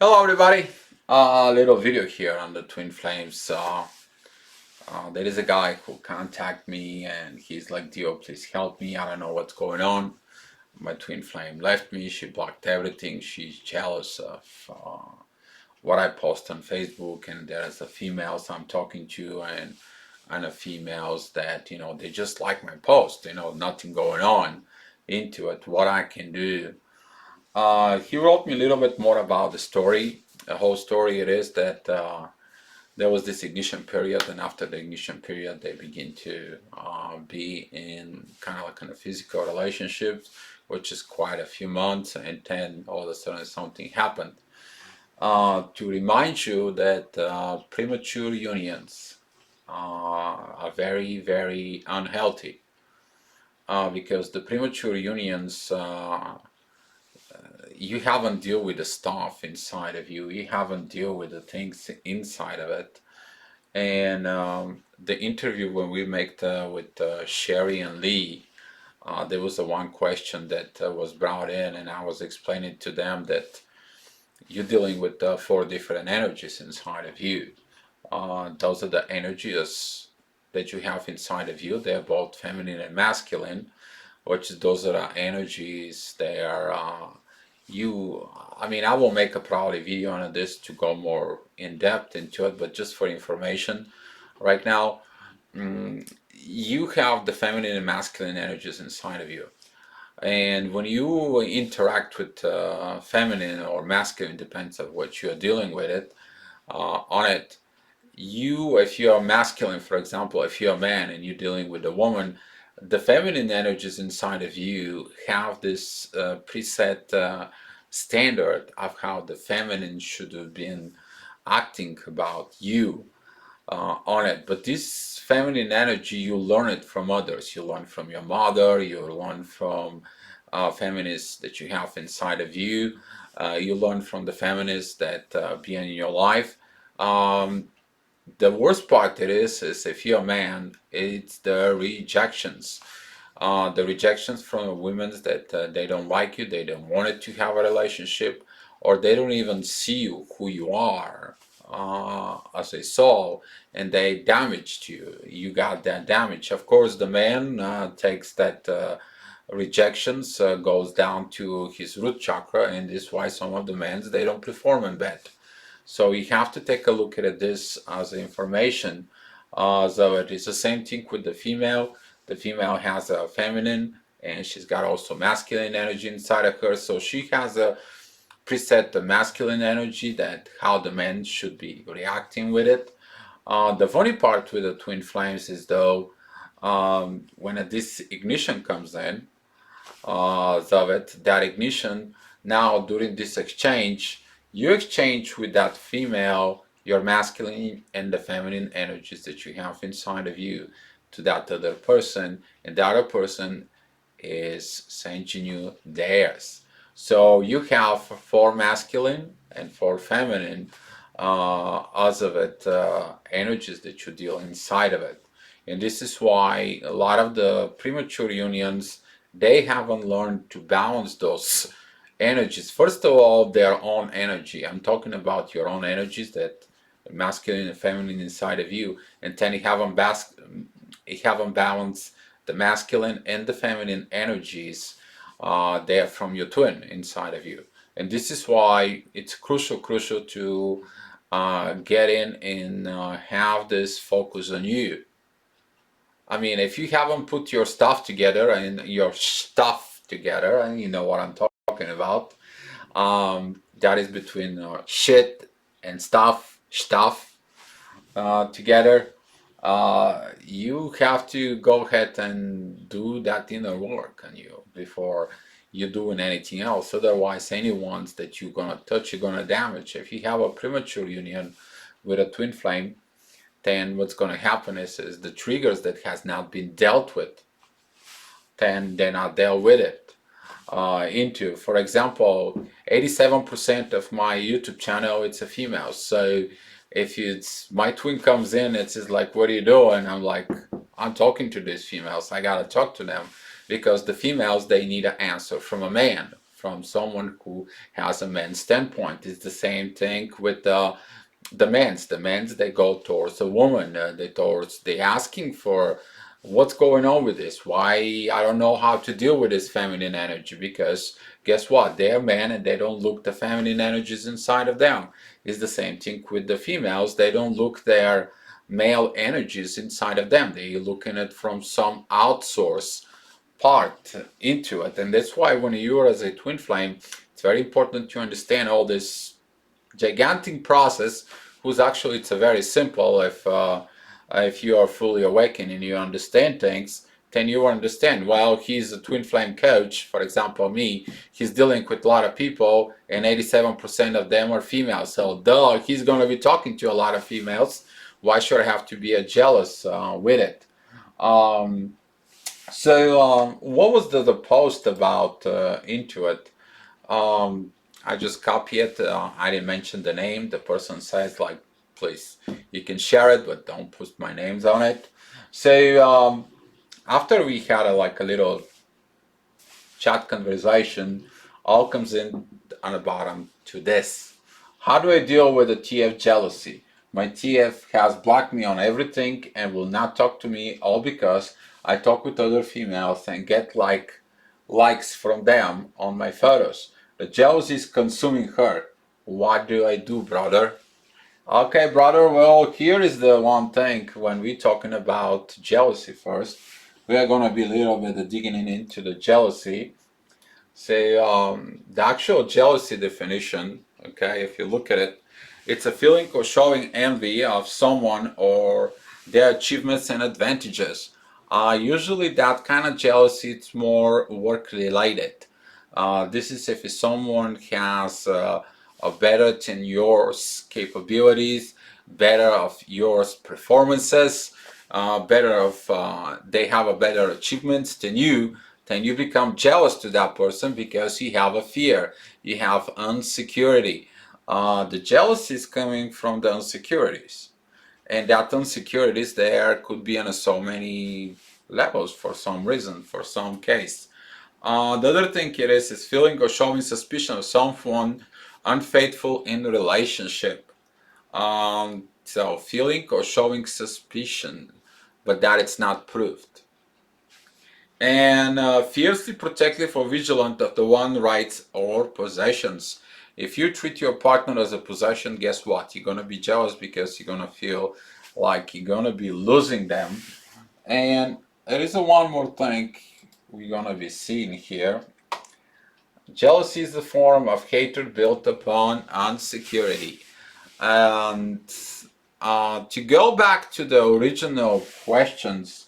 Hello everybody! A little video here on the Twin Flames. There is a guy who contacted me and he's like, Dio, please help me. I don't know what's going on. My twin flame left me. She blocked everything. She's jealous of what I post on Facebook, and there's a females I'm talking to and a females that they just like my post. Nothing going on into it. What I can do. He wrote me a little bit more about the story. The whole story it is that there was this ignition period, and after the ignition period, they begin to be in kind of physical relationships, which is quite a few months, and then all of a sudden something happened. To remind you that premature unions are very, very unhealthy because the premature unions you haven't deal with the stuff inside of you. You haven't deal with the things inside of it. And the interview when we make with Sherry and Lee, there was a one question that was brought in, and I was explaining to them that you're dealing with four different energies inside of you. Those are the energies that you have inside of you. They're both feminine and masculine, which those are the energies. They are you. I mean, I will make a probably video on this to go more in depth into it, but just for information, right now, you have the feminine and masculine energies inside of you. And when you interact with feminine or masculine, depends on what you're dealing with it, on it, if you're masculine, for example, if you're a man and you're dealing with a woman, the feminine energies inside of you have this preset standard of how the feminine should have been acting about you on it. But this feminine energy, you learn it from others. You learn from your mother, you learn from feminists that you have inside of you, you learn from the feminists that be in your life. Um, the worst part it is if you're a man, it's the rejections from women that they don't like you, they don't want to have a relationship, or they don't even see you who you are as a soul, and they damaged you. You got that damage. Of course, the man takes that rejections, goes down to his root chakra, and this is why some of the men they don't perform in bed. So you have to take a look at this as information. So it is the same thing with the female. The female has a feminine and she's got also masculine energy inside of her. So she has a preset the masculine energy that how the men should be reacting with it. The funny part with the twin flames is though when this ignition comes in, that ignition now during this exchange, you exchange with that female your masculine and the feminine energies that you have inside of you to that other person, and the other person is sending you theirs. So you have four masculine and four feminine energies that you deal inside of it. And this is why a lot of the premature unions they haven't learned to balance those energies. First of all, their own energy. I'm talking about your own energies that masculine and feminine inside of you, and then you haven't balanced the masculine and the feminine energies there from your twin inside of you. And this is why it's crucial to get in and have this focus on you. I mean, if you haven't put your stuff together and your stuff together, and you know what I'm talking about, that is between shit and stuff together. You have to go ahead and do that inner work on you before you're doing anything else. Otherwise, anyone's that you're gonna touch, you're gonna damage. If you have a premature union with a twin flame, then what's gonna happen is the triggers that has not been dealt with, then they're not dealt with it into. For example, 87% of my YouTube channel it's a female. So if it's my twin comes in, it's just like, what are you doing? I'm like, I'm talking to these females. I gotta talk to them because the females they need an answer from a man, from someone who has a man's standpoint. It's the same thing with the men's they go towards a woman, they asking for what's going on with this, why I don't know how to deal with this feminine energy, because guess what, they're men and they don't look the feminine energies inside of them. It's the same thing with the females, they don't look their male energies inside of them, they looking at from some outsource part into it. And that's why when you're as a twin flame, it's very important to understand all this gigantic process, who's actually, it's a very simple, if you are fully awakened and you understand things, then you understand, well, he's a twin flame coach, for example me, he's dealing with a lot of people and 87% of them are females, so duh, he's going to be talking to a lot of females, why should I have to be jealous with it? What was the post about into it? I just copy it. I didn't mention the name. The person says, like, please, you can share it, but don't put my names on it. So after we had like a little chat conversation, all comes in on the bottom to this. How do I deal with the TF jealousy? My TF has blocked me on everything and will not talk to me, all because I talk with other females and get likes from them on my photos. The jealousy is consuming her. What do I do, brother? Okay, brother, well, here is the one thing when we're talking about jealousy first. We are going to be a little bit digging into the jealousy. Say, the actual jealousy definition, okay, if you look at it, it's a feeling of showing envy of someone or their achievements and advantages. Usually that kind of jealousy, it's more work related. This is if someone has a better than yours capabilities, better of yours performances, better of they have a better achievements than you, then you become jealous to that person because you have a fear, you have insecurity. The jealousy is coming from the insecurities, and that insecurities there could be on so many levels for some reason, for some case. The other thing it is feeling or showing suspicion of someone unfaithful in relationship. So feeling or showing suspicion, but that it's not proved. And fiercely protective or vigilant of the one rights or possessions. If you treat your partner as a possession, guess what? You're gonna be jealous because you're gonna feel like you're gonna be losing them. And there is one more thing we're gonna be seeing here. Jealousy is a form of hatred built upon insecurity. And to go back to the original questions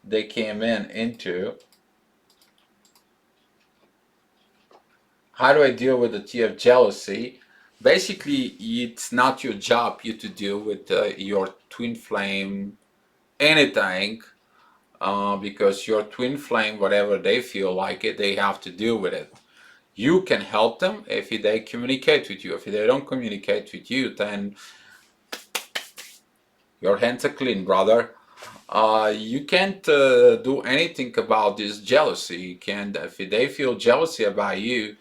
they came into, how do I deal with the TF jealousy? Basically, it's not your job you to deal with your twin flame anything, because your twin flame, whatever they feel like it, they have to deal with it. You can help them if they communicate with you. If they don't communicate with you, then your hands are clean, brother. You can't do anything about this jealousy. You can't, if they feel jealousy about you,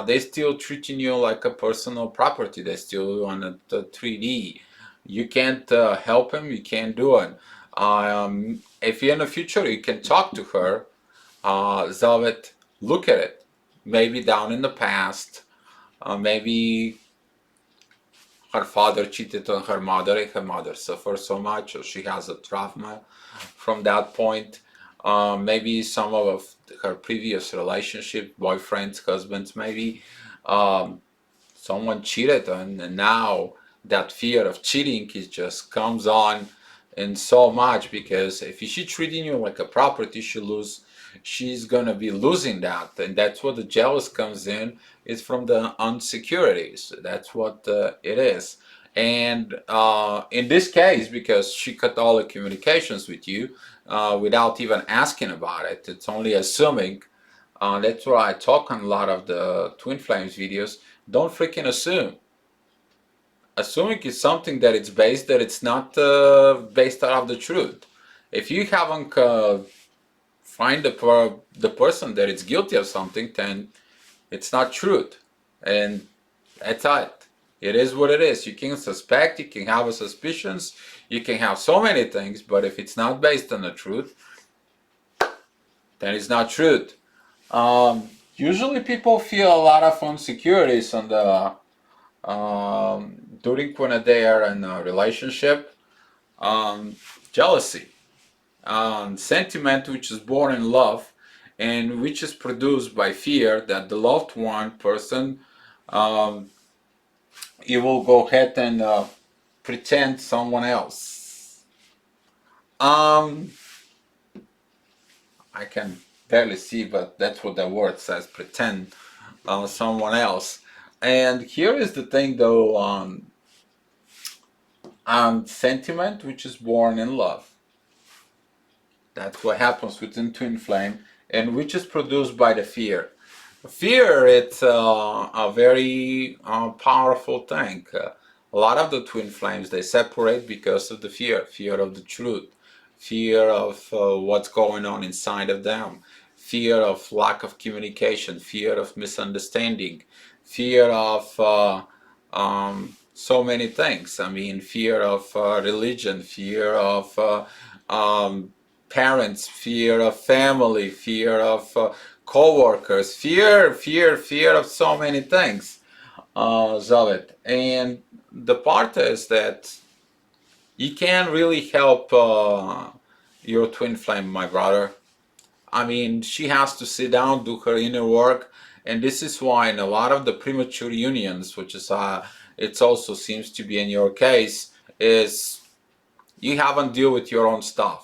they still treating you like a personal property. They still on a 3D. You can't help them. You can't do it. If in the future you can talk to her, solve it, look at it. Maybe down in the past, maybe her father cheated on her mother and her mother suffered so much, or she has a trauma from that point. Maybe some of her previous relationship, boyfriends, husbands, maybe someone cheated, and now that fear of cheating is just comes on and so much, because if she's treating you like a property, she's gonna be losing that, and that's what the jealous comes in, is from the insecurities. That's what it is. And in this case, because she cut all the communications with you without even asking about it, it's only assuming. That's why I talk on a lot of the Twin Flames videos. Don't freaking assume. Assuming is something that it's based, that it's not based out of the truth. If you haven't find the person that is guilty of something, then It's not truth. And that's it. It is what it is. You can suspect, you can have a suspicions, you can have so many things, but if it's not based on the truth, then it's not truth. Usually people feel a lot of insecurities on the during when they are in a relationship. Jealousy, sentiment which is born in love and which is produced by fear that the loved one person um, you will go ahead and pretend someone else. Um, I can barely see, but that's what the word says, pretend someone else. And here is the thing though, sentiment which is born in love. That's what happens within twin flame, and which is produced by the fear. Fear, it's a very powerful thing. A lot of the twin flames, they separate because of the fear of the truth, fear of what's going on inside of them, fear of lack of communication, fear of misunderstanding, fear of so many things. I mean, fear of religion, fear of parents, fear of family, fear of co-workers, fear of so many things, Zavet. And the part is that you can't really help your twin flame, my brother. I mean, she has to sit down, do her inner work, and this is why in a lot of the premature unions, which is it also seems to be in your case, is you haven't deal with your own stuff.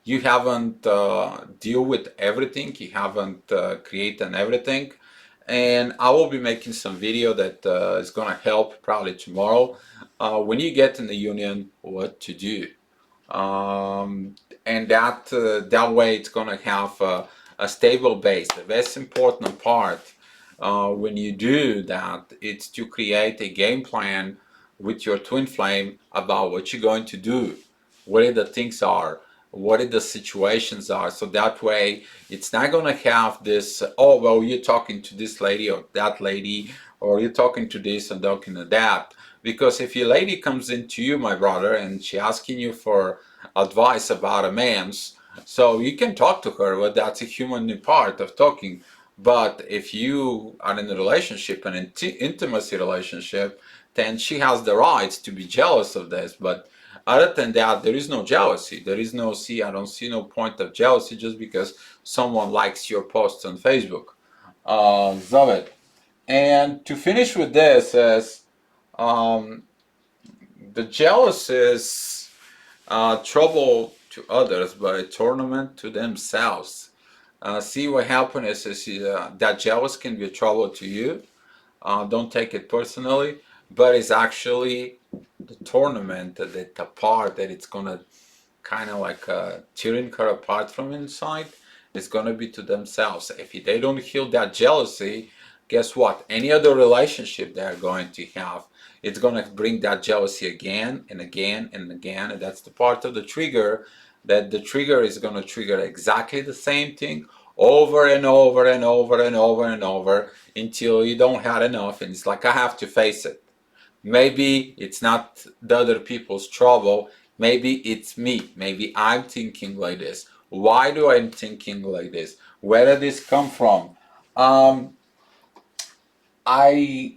You haven't deal with everything. You haven't created everything. And I will be making some video that is gonna help probably tomorrow when you get in the union what to do. And that way it's gonna have a stable base. The most important part when you do that, it's to create a game plan with your twin flame about what you're going to do, what the things are, what the situations are. So that way, it's not gonna have this. Oh well, you're talking to this lady or that lady, or you're talking to this and talking to that. Because if your lady comes into you, my brother, and she asking you for advice about a man's, so you can talk to her, but that's a human part of talking. But if you are in a relationship, an intimacy relationship, then she has the right to be jealous of this. But other than that, there is no jealousy. There is no, I don't see no point of jealousy just because someone likes your posts on Facebook. Zavet. And to finish with this, is um, the jealous is trouble to others, but a tournament to themselves. See what happens is that jealous can be a trouble to you. Don't take it personally, but it's actually the tournament that the part that it's gonna kind of like tearing her apart from inside is gonna be to themselves. If they don't heal that jealousy, guess what? Any other relationship they're going to have, it's gonna bring that jealousy again and again and again, and that's the part of the trigger that the trigger is gonna trigger exactly the same thing over and over and over and over and over until you don't have enough, and it's like I have to face it. Maybe it's not the other people's trouble. Maybe it's me. Maybe I'm thinking like this. Why do I thinking like this? Where did this come from? I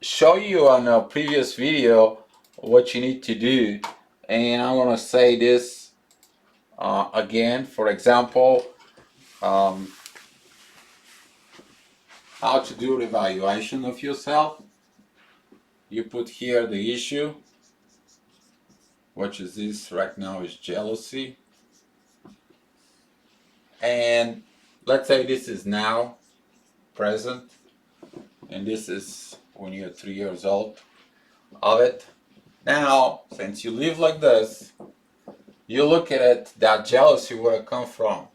show you on a previous video what you need to do, and I want to say this again. For example, um, how to do evaluation of yourself. You put here the issue, which is this right now is jealousy. And let's say this is now present, and this is when you're 3 years old of it. Now, since you live like this, you look at it, that jealousy where it come from.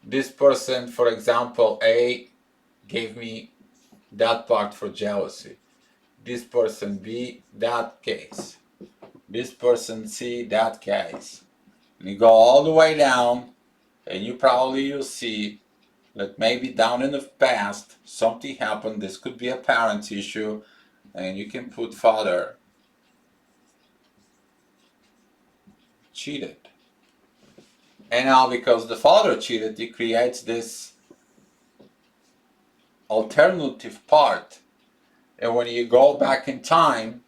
This person, for example, A, gave me that part for jealousy. This person B, that case. This person C, that case. And you go all the way down, and you probably you'll see that maybe down in the past something happened. This could be a parent issue, and you can put father cheated. And now because the father cheated, it creates this alternative part. And when you go back in time,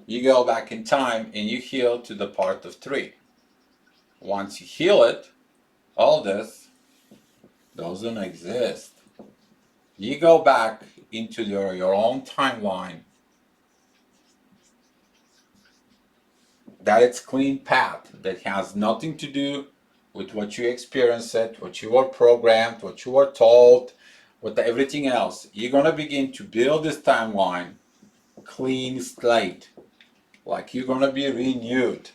and you heal to the part of 3. Once you heal it, all this doesn't exist. You go back into your own timeline. That it's clean path that has nothing to do with what you experienced, what you were programmed, what you were told, with everything else. You're gonna begin to build this timeline clean slate, like you're gonna be renewed.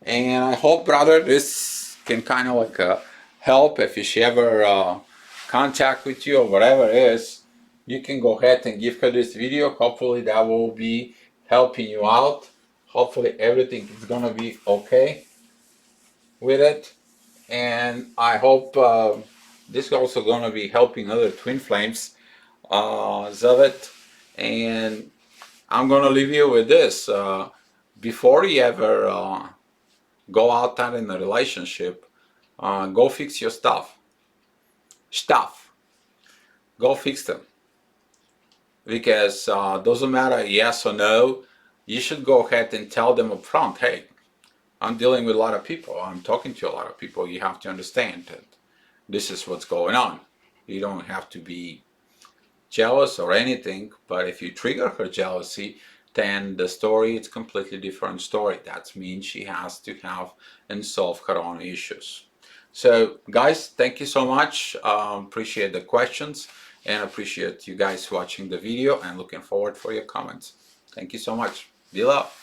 And I hope, brother, this can kind of like help. If she ever contact with you or whatever it is, you can go ahead and give her this video. Hopefully that will be helping you out. Hopefully everything is gonna be okay with it. And I hope this is also gonna be helping other twin flames, Zavet. And I'm gonna leave you with this. Before you ever go out there in a relationship, go fix your stuff. Go fix them. Because doesn't matter yes or no, you should go ahead and tell them up front, hey, I'm dealing with a lot of people. I'm talking to a lot of people. You have to understand that this is what's going on. You don't have to be jealous or anything, but if you trigger her jealousy, then the story is completely different story. That means she has to have and solve her own issues. So guys, thank you so much. Appreciate the questions and appreciate you guys watching the video and looking forward for your comments. Thank you so much. Be love.